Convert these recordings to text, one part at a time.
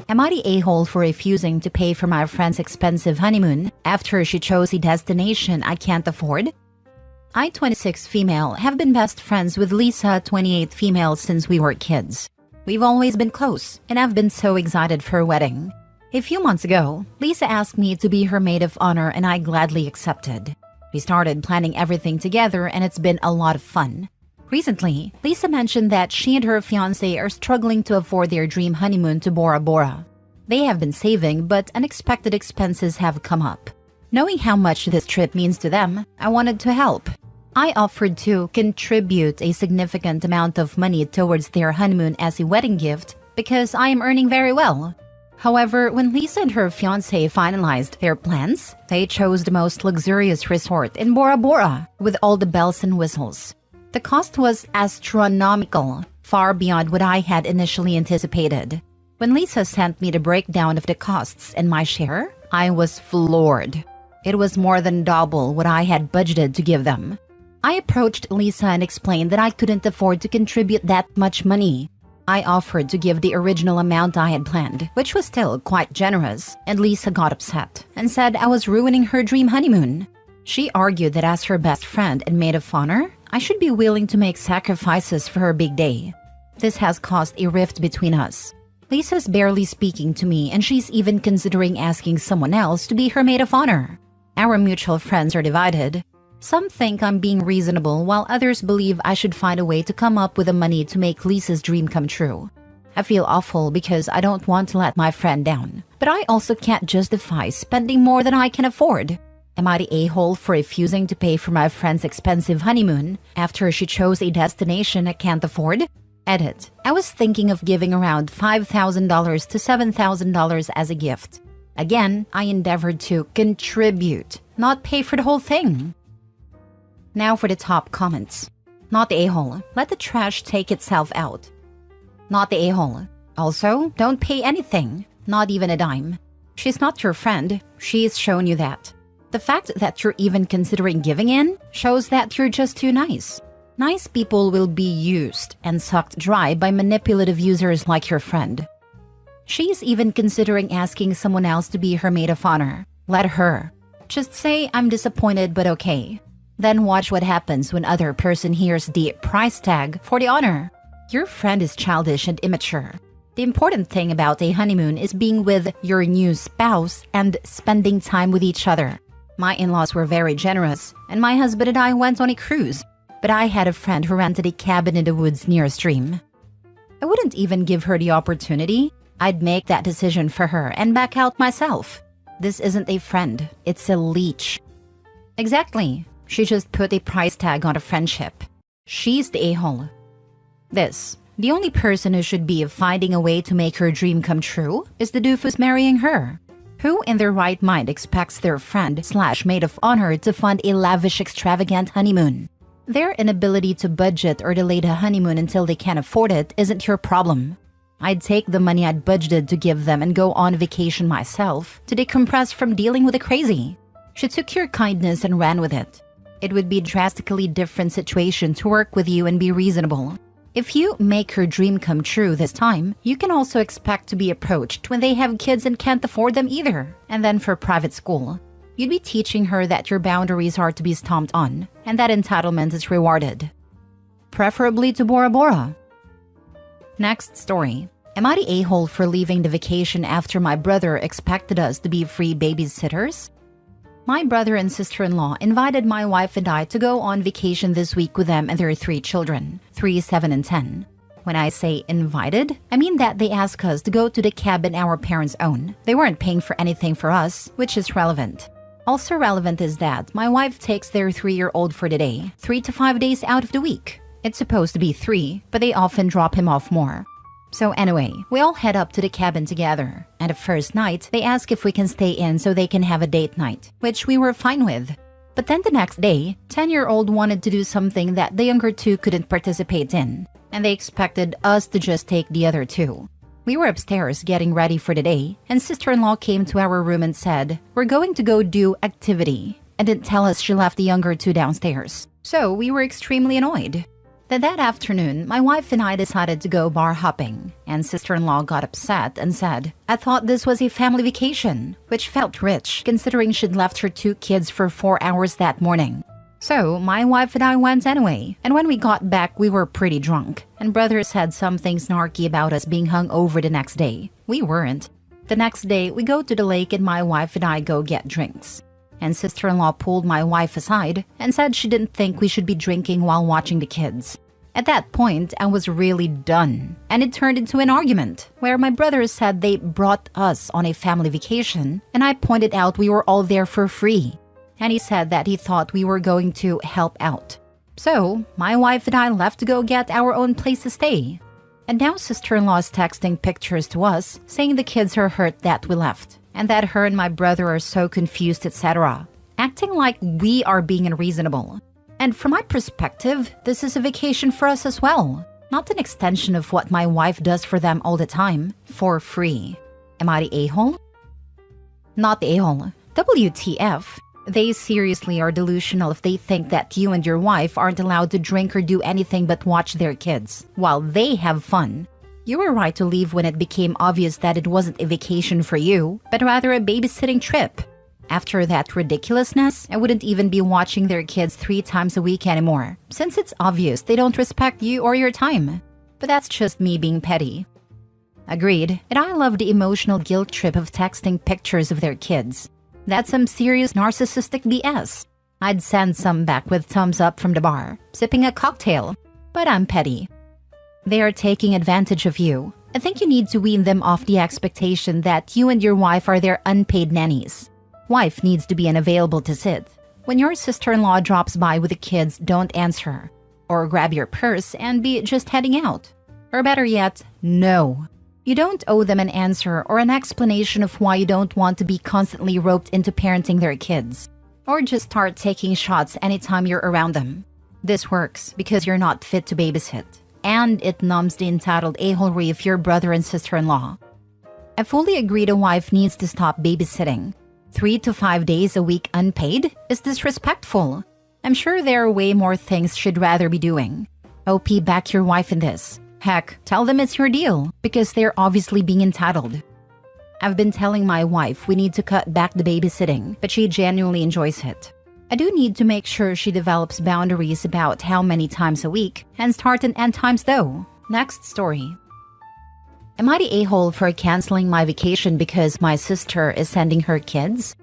Am I the a-hole for refusing to pay for my friend's expensive honeymoon after she chose a destination I can't afford? I, 26 female, have been best friends with Lisa, 28 female, since we were kids. We've always been close, and I've been so excited for her wedding. A few months ago, Lisa asked me to be her maid of honor and I gladly accepted. We started planning everything together and it's been a lot of fun. Recently, Lisa mentioned that she and her fiancé are struggling to afford their dream honeymoon to Bora Bora. They have been saving, but unexpected expenses have come up. Knowing how much this trip means to them, I wanted to help. I offered to contribute a significant amount of money towards their honeymoon as a wedding gift because I am earning very well. However, when Lisa and her fiancé finalized their plans, they chose the most luxurious resort in Bora Bora with all the bells and whistles. The cost was astronomical, far beyond what I had initially anticipated. When Lisa sent me the breakdown of the costs and my share, I was floored. It was more than double what I had budgeted to give them. I approached Lisa and explained that I couldn't afford to contribute that much money. I offered to give the original amount I had planned, which was still quite generous, and Lisa got upset and said I was ruining her dream honeymoon. She argued that as her best friend and maid of honor, I should be willing to make sacrifices for her big day. This has caused a rift between us. Lisa's barely speaking to me and she's even considering asking someone else to be her maid of honor. Our mutual friends are divided. Some think I'm being reasonable while others believe I should find a way to come up with the money to make Lisa's dream come true. I feel awful because I don't want to let my friend down, but I also can't justify spending more than I can afford. Am I the a-hole for refusing to pay for my friend's expensive honeymoon after she chose a destination I can't afford? Edit. I was thinking of giving around $5,000 to $7,000 as a gift. Again, I endeavored to contribute, not pay for the whole thing. Now for the top comments. Not the a-hole. Let the trash take itself out. Not the a-hole. Also, don't pay anything, not even a dime. She's not your friend. She's shown you that. The fact that you're even considering giving in shows that you're just too nice. Nice people will be used and sucked dry by manipulative users like your friend. She's even considering asking someone else to be her maid of honor. Let her. Just say, I'm disappointed but okay. Then watch what happens when other person hears the price tag for the honor. Your friend is childish and immature. The important thing about a honeymoon is being with your new spouse and spending time with each other. My in-laws were very generous, and my husband and I went on a cruise. But I had a friend who rented a cabin in the woods near a stream. I wouldn't even give her the opportunity. I'd make that decision for her and back out myself. This isn't a friend, it's a leech. Exactly. She just put a price tag on a friendship. She's the a-hole. The only person who should be finding a way to make her dream come true is the doofus marrying her. Who in their right mind expects their friend/maid of honor to fund a lavish, extravagant honeymoon? Their inability to budget or delay the honeymoon until they can afford it isn't your problem. I'd take the money I'd budgeted to give them and go on vacation myself to decompress from dealing with the crazy. She took your kindness and ran with it. It would be a drastically different situation to work with you and be reasonable. If you make her dream come true this time, you can also expect to be approached when they have kids and can't afford them either, and then for private school. You'd be teaching her that your boundaries are to be stomped on, and that entitlement is rewarded. Preferably to Bora Bora. Next story. Am I the a-hole for leaving the vacation after my brother expected us to be free babysitters? My brother and sister-in-law invited my wife and I to go on vacation this week with them and their 3 children, 3, 7, and 10. When I say invited, I mean that they asked us to go to the cabin our parents own. They weren't paying for anything for us, which is relevant. Also relevant is that my wife takes their 3-year-old for the day, 3 to 5 days out of the week. It's supposed to be 3, but they often drop him off more. So anyway, we all head up to the cabin together, and the first night, they ask if we can stay in so they can have a date night, which we were fine with. But then the next day, 10-year-old wanted to do something that the younger 2 couldn't participate in, and they expected us to just take the other 2. We were upstairs getting ready for the day, and sister-in-law came to our room and said, "We're going to go do activity," and didn't tell us she left the younger 2 downstairs. So we were extremely annoyed. Then that afternoon, my wife and I decided to go bar hopping, and sister-in-law got upset and said, "I thought this was a family vacation," which felt rich considering she'd left her 2 kids for 4 hours that morning. So my wife and I went anyway, and when we got back we were pretty drunk, and brother said something snarky about us being hung over the next day. We weren't. The next day, we go to the lake and my wife and I go get drinks. And sister-in-law pulled my wife aside and said she didn't think we should be drinking while watching the kids. At that point, I was really done, and it turned into an argument where my brother said they brought us on a family vacation, and I pointed out we were all there for free. And he said that he thought we were going to help out. So, my wife and I left to go get our own place to stay. And now sister-in-law is texting pictures to us, saying the kids are hurt that we left, and that her and my brother are so confused, etc., acting like we are being unreasonable. And from my perspective, this is a vacation for us as well, not an extension of what my wife does for them all the time, for free. Am I the a-hole? Not the a-hole. WTF. They seriously are delusional if they think that you and your wife aren't allowed to drink or do anything but watch their kids, while they have fun. You were right to leave when it became obvious that it wasn't a vacation for you, but rather a babysitting trip. After that ridiculousness, I wouldn't even be watching their kids 3 times a week anymore, since it's obvious they don't respect you or your time. But that's just me being petty. Agreed, and I love the emotional guilt trip of texting pictures of their kids. That's some serious narcissistic BS. I'd send some back with thumbs up from the bar, sipping a cocktail, but I'm petty. They are taking advantage of you. I think you need to wean them off the expectation that you and your wife are their unpaid nannies. Wife needs to be unavailable to sit. When your sister-in-law drops by with the kids, don't answer. Or grab your purse and be just heading out. Or better yet, no. You don't owe them an answer or an explanation of why you don't want to be constantly roped into parenting their kids. Or just start taking shots anytime you're around them. This works because you're not fit to babysit. And it numbs the entitled a-holery of your brother and sister-in-law. I fully agree the wife needs to stop babysitting. 3 to 5 days a week unpaid is disrespectful. I'm sure there are way more things she'd rather be doing. OP, back your wife in this. Heck, tell them it's your deal, because they're obviously being entitled. I've been telling my wife we need to cut back the babysitting, but she genuinely enjoys it. I do need to make sure she develops boundaries about how many times a week, and start and end times though. Next story. Am I the a-hole for canceling my vacation because my sister is sending her kids?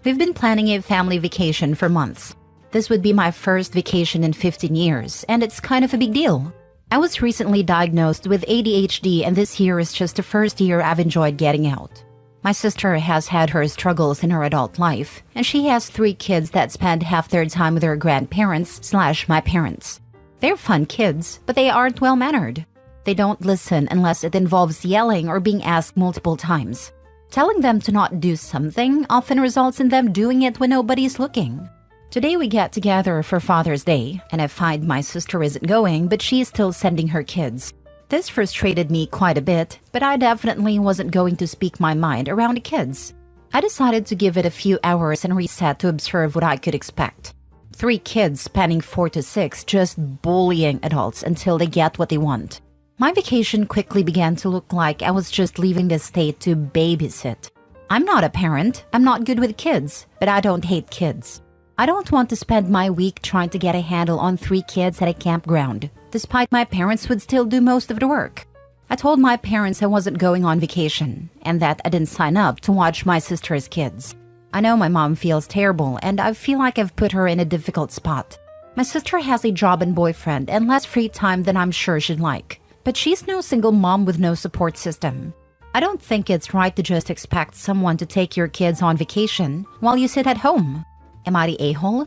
We've been planning a family vacation for months. This would be my first vacation in 15 years, and it's kind of a big deal. I was recently diagnosed with ADHD, and this year is just the first year I've enjoyed getting out. My sister has had her struggles in her adult life, and she has 3 kids that spend half their time with their grandparents/my parents. They're fun kids, but they aren't well-mannered. They don't listen unless it involves yelling or being asked multiple times. Telling them to not do something often results in them doing it when nobody's looking. Today we get together for Father's Day, and I find my sister isn't going, but she's still sending her kids. This frustrated me quite a bit, but I definitely wasn't going to speak my mind around the kids. I decided to give it a few hours and reset to observe what I could expect. 3 kids spanning 4 to 6 just bullying adults until they get what they want. My vacation quickly began to look like I was just leaving the state to babysit. I'm not a parent, I'm not good with kids, but I don't hate kids. I don't want to spend my week trying to get a handle on 3 kids at a campground, despite my parents would still do most of the work. I told my parents I wasn't going on vacation, and that I didn't sign up to watch my sister's kids. I know my mom feels terrible, and I feel like I've put her in a difficult spot. My sister has a job and boyfriend and less free time than I'm sure she'd like, but she's no single mom with no support system. I don't think it's right to just expect someone to take your kids on vacation while you sit at home. Am I the a-hole?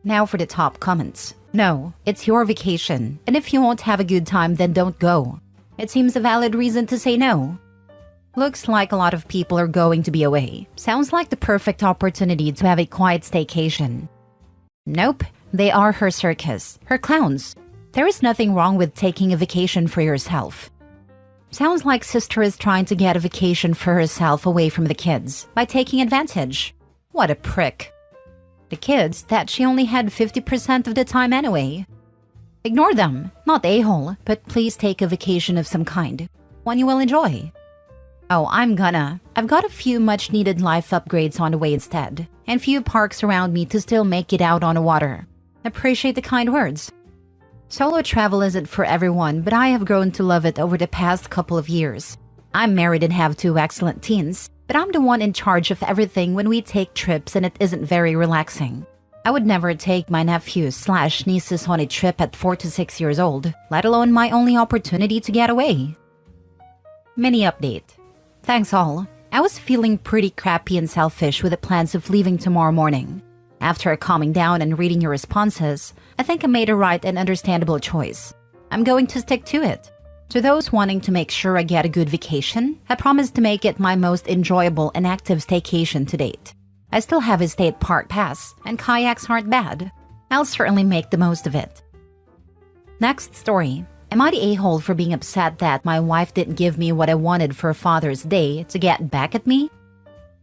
Now for the top comments. No, it's your vacation, and if you won't have a good time, then don't go. It seems a valid reason to say no. Looks like a lot of people are going to be away. Sounds like the perfect opportunity to have a quiet staycation. Nope, they are her circus, her clowns. There is nothing wrong with taking a vacation for yourself. Sounds like sister is trying to get a vacation for herself away from the kids by taking advantage. What a prick. The kids that she only had 50% of the time anyway. Ignore them, not a-hole, but please take a vacation of some kind. One you will enjoy. Oh, I've got a few much-needed life upgrades on the way instead, and few parks around me to still make it out on the water. Appreciate the kind words. Solo travel isn't for everyone, but I have grown to love it over the past couple of years. I'm married and have 2 excellent teens, but I'm the one in charge of everything when we take trips and it isn't very relaxing. I would never take my nephews/nieces on a trip at 4 to 6 years old, let alone my only opportunity to get away. Mini update. Thanks all. I was feeling pretty crappy and selfish with the plans of leaving tomorrow morning. After calming down and reading your responses, I think I made a right and understandable choice. I'm going to stick to it. To those wanting to make sure I get a good vacation, I promise to make it my most enjoyable and active staycation to date. I still have a state park pass, and kayaks aren't bad. I'll certainly make the most of it. Next story. Am I the a-hole for being upset that my wife didn't give me what I wanted for Father's Day to get back at me?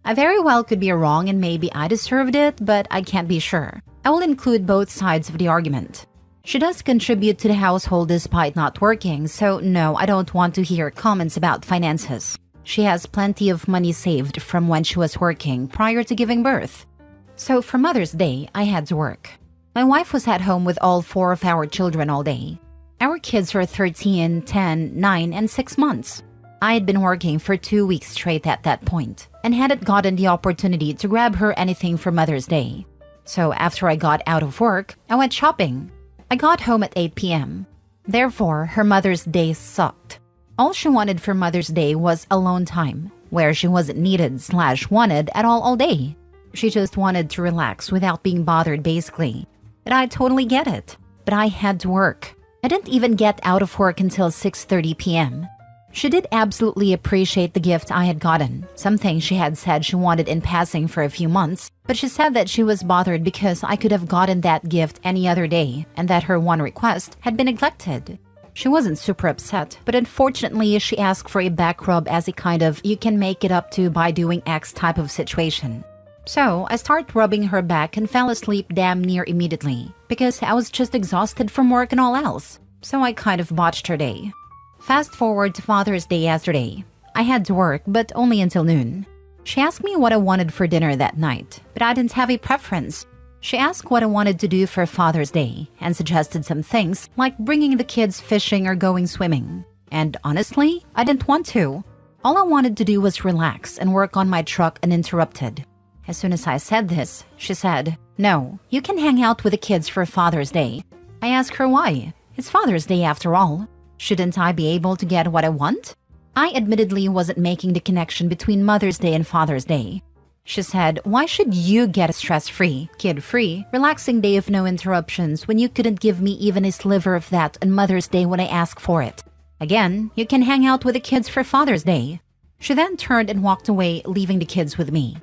I very well could be wrong and maybe I deserved it, but I can't be sure. I will include both sides of the argument. She does contribute to the household despite not working, so no, I don't want to hear comments about finances. She has plenty of money saved from when she was working prior to giving birth. So for Mother's Day, I had to work. My wife was at home with all 4 of our children all day. Our kids are 13, 10, 9, and 6 months. I had been working for 2 weeks straight at that point and hadn't gotten the opportunity to grab her anything for Mother's Day. So after I got out of work, I went shopping. I got home at 8 p.m. Therefore, her Mother's Day sucked. All she wanted for Mother's Day was alone time, where she wasn't needed/wanted at all day. She just wanted to relax without being bothered basically. And I totally get it. But I had to work. I didn't even get out of work until 6:30 p.m. She did absolutely appreciate the gift I had gotten, something she had said she wanted in passing for a few months, but she said that she was bothered because I could have gotten that gift any other day and that her one request had been neglected. She wasn't super upset, but unfortunately she asked for a back rub as a kind of you can make it up to by doing X type of situation. So I started rubbing her back and fell asleep damn near immediately because I was just exhausted from work and all else. So I kind of botched her day. Fast forward to Father's Day yesterday. I had to work, but only until noon. She asked me what I wanted for dinner that night, but I didn't have a preference. She asked what I wanted to do for Father's Day and suggested some things like bringing the kids fishing or going swimming. And honestly, I didn't want to. All I wanted to do was relax and work on my truck uninterrupted. As soon as I said this, she said, "No, you can hang out with the kids for Father's Day." I asked her why. It's Father's Day after all. Shouldn't I be able to get what I want? I admittedly wasn't making the connection between Mother's Day and Father's Day. She said, why should you get a stress-free, kid-free, relaxing day of no interruptions when you couldn't give me even a sliver of that on Mother's Day when I asked for it? Again, you can hang out with the kids for Father's Day. She then turned and walked away, leaving the kids with me.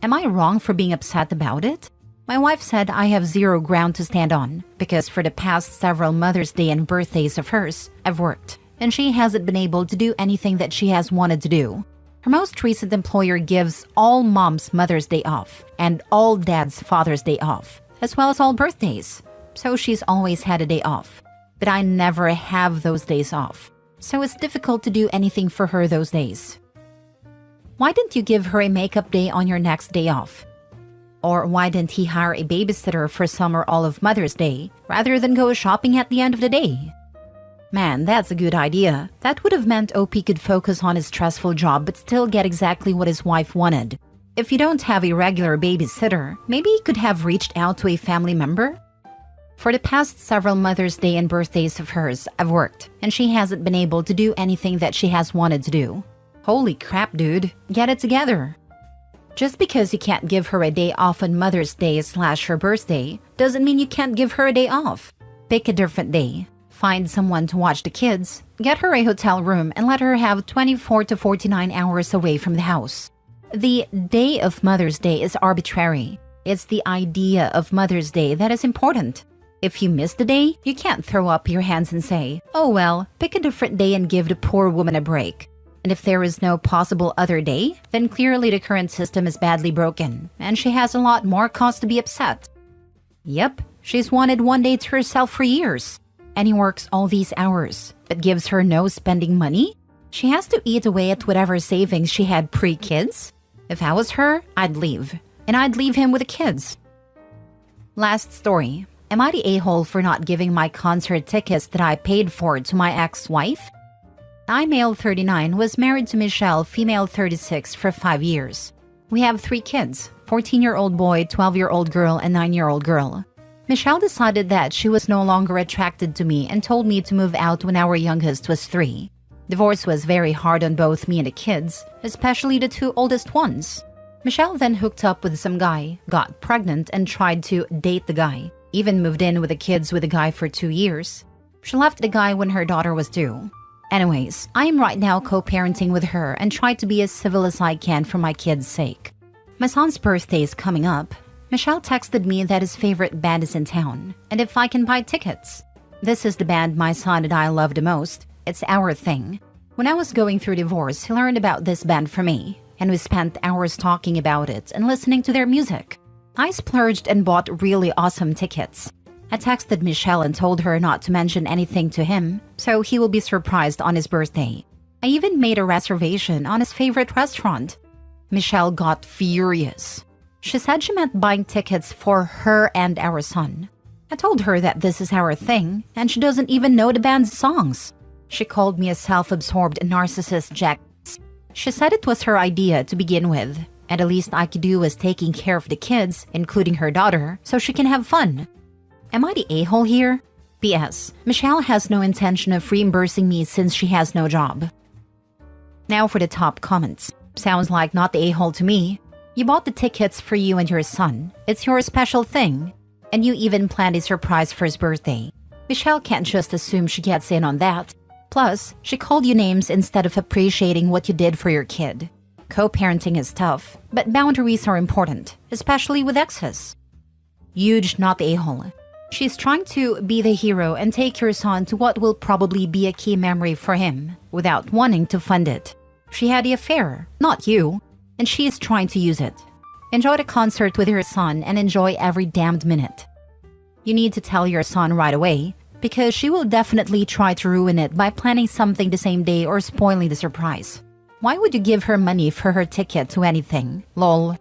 Am I wrong for being upset about it? My wife said I have zero ground to stand on, because for the past several Mother's Day and birthdays of hers, I've worked, and she hasn't been able to do anything that she has wanted to do. Her most recent employer gives all moms Mother's Day off and all dads Father's Day off, as well as all birthdays. So she's always had a day off. But I never have those days off. So it's difficult to do anything for her those days. Why didn't you give her a makeup day on your next day off? Or why didn't he hire a babysitter for some or all of Mother's Day rather than go shopping at the end of the day? Man, that's a good idea. That would have meant OP could focus on his stressful job but still get exactly what his wife wanted. If you don't have a regular babysitter, maybe he could have reached out to a family member? For the past several Mother's Day and birthdays of hers, I've worked, and she hasn't been able to do anything that she has wanted to do. Holy crap, dude. Get it together. Just because you can't give her a day off on Mother's Day/her birthday doesn't mean you can't give her a day off. Pick a different day. Find someone to watch the kids, get her a hotel room, and let her have 24 to 49 hours away from the house. The day of Mother's Day is arbitrary. It's the idea of Mother's Day that is important. If you miss the day, you can't throw up your hands and say, oh well, pick a different day and give the poor woman a break. And if there is no possible other day, then clearly the current system is badly broken, and she has a lot more cause to be upset. Yep, she's wanted one day to herself for years. And he works all these hours, but gives her no spending money? She has to eat away at whatever savings she had pre-kids? If I was her, I'd leave. And I'd leave him with the kids. Last story. Am I the a-hole for not giving my concert tickets that I paid for to my ex-wife? I, male 39, was married to Michelle, female 36, for 5 years. We have 3 kids, 14-year-old boy, 12-year-old girl, and 9-year-old girl. Michelle decided that she was no longer attracted to me and told me to move out when our youngest was 3. Divorce was very hard on both me and the kids, especially the 2 oldest ones. Michelle then hooked up with some guy, got pregnant, and tried to date the guy. Even moved in with the kids with the guy for 2 years. She left the guy when her daughter was due. Anyways, I am right now co-parenting with her and try to be as civil as I can for my kids' sake. My son's birthday is coming up. Michelle texted me that his favorite band is in town, and if I can buy tickets. This is the band my son and I love the most. It's our thing. When I was going through divorce, he learned about this band from me, and we spent hours talking about it and listening to their music. I splurged and bought really awesome tickets. I texted Michelle and told her not to mention anything to him, so he will be surprised on his birthday. I even made a reservation on his favorite restaurant. Michelle got furious. She said she meant buying tickets for her and our son. I told her that this is our thing, and she doesn't even know the band's songs. She called me a self-absorbed narcissist jackass. She said it was her idea to begin with, and the least I could do was taking care of the kids, including her daughter, so she can have fun. Am I the a-hole here? P.S. Michelle has no intention of reimbursing me since she has no job. Now for the top comments. Sounds like not the a-hole to me. You bought the tickets for you and your son. It's your special thing. And you even planned a surprise for his birthday. Michelle can't just assume she gets in on that. Plus, she called you names instead of appreciating what you did for your kid. Co-parenting is tough, but boundaries are important, especially with exes. Huge not the a-hole. She's trying to be the hero and take your son to what will probably be a key memory for him, without wanting to fund it. She had the affair, not you, and she is trying to use it. Enjoy the concert with your son and enjoy every damned minute. You need to tell your son right away, because she will definitely try to ruin it by planning something the same day or spoiling the surprise. Why would you give her money for her ticket to anything? Lol.